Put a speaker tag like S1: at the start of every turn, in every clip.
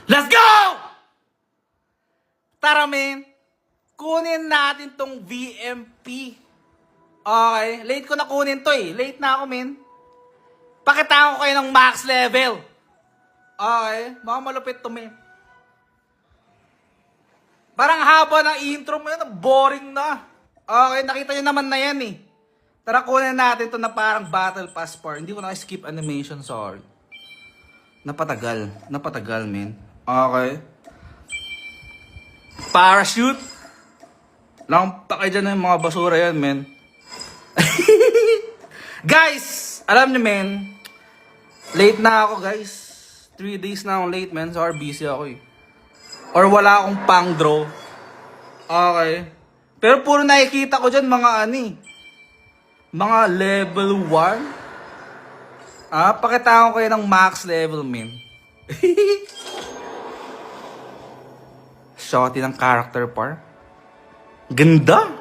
S1: Let's go! Tara, men. Kunin natin tong VMP. Okay. Late ko na kunin to eh. Late na ako, men. Pakitaan ko kayo ng max level. Okay. Mga malupit to, men. Parang haba ng intro mo yun. Boring na. Okay. Nakita nyo naman na yan eh. Tara, kunin natin to na parang battle pass par. Hindi ko na skip animation, sorry. Napatagal. Napatagal, men. Okay. Parachute. Lang pa kayo dyan ng mga basura yan, men. Guys! Alam niyo, men. Late na ako, guys. 3 days na akong late, men. Sorry, busy ako eh. Or wala akong pang-draw. Okay. Pero puro nakikita ko dyan mga ani. Mga level 1. Pakita ko kayo ng max level, men. Shotty ng character par. Ganda.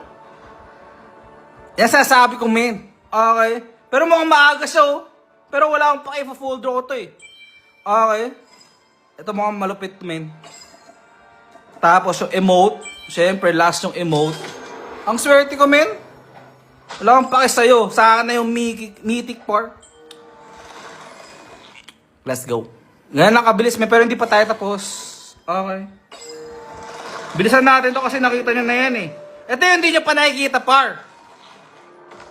S1: Yan sasabi ko, men. Okay. Pero mukhang maaga siya, oh. Pero wala akong paki-full draw ko to, eh. Okay. Ito mukhang malupit, men. Tapos yung emote. Siyempre, last yung emote. Ang swerte ko, men. Wala akong paki sa'yo. Sa akin na yung mythic par. Let's go. Ngayon nakabilis, men. Pero hindi pa tayo tapos. Okay. Bilisan natin to kasi nakita nyo na yan eh. Ito yung hindi nyo pa nakikita par.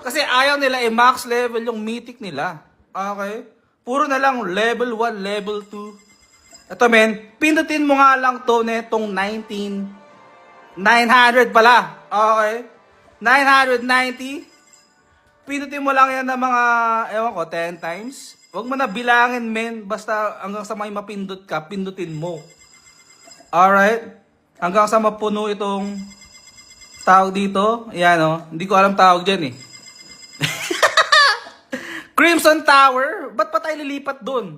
S1: Kasi ayaw nila max level yung mythic nila. Okay? Puro na lang level 1, level 2. Ito men, pindutin mo nga lang to netong 900 pala. Okay? 990. Pindutin mo lang yan ng mga, ewan ko, 10 times. Huwag mo na bilangin men. Basta hanggang sa may mapindot ka, pindutin mo. Alright? Hanggang sa mapuno itong tawag dito. Ayan o. Hindi ko alam tawag dyan eh. Crimson Tower. Ba't pa tayo lilipat dun?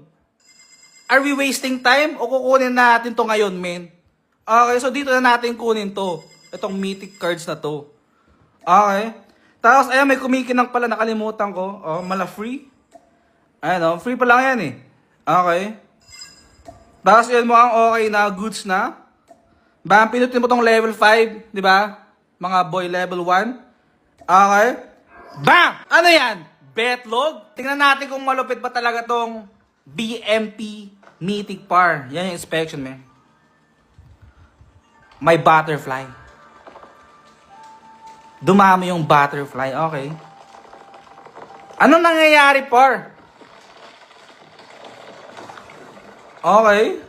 S1: Are we wasting time? O kukunin natin to ngayon, men? Okay, so dito na natin kunin to. Itong mythic cards na to. Okay. Tapos, ayan, may kumikinang pala. Nakalimutan ko. Oh, mala free. Ayan o. Free pa lang yan eh. Okay. Tapos, yun mo ang okay na. Goods na. Bam, pinutin mo tong level 5, di ba? Mga boy level 1. Okay. Bam! Ano yan? Betlog? Tingnan natin kung malupit ba talaga tong BMP Mythic Par. Yan yung inspection, man. May butterfly. Dumami yung butterfly. Okay. Ano nangyayari, par? Okay.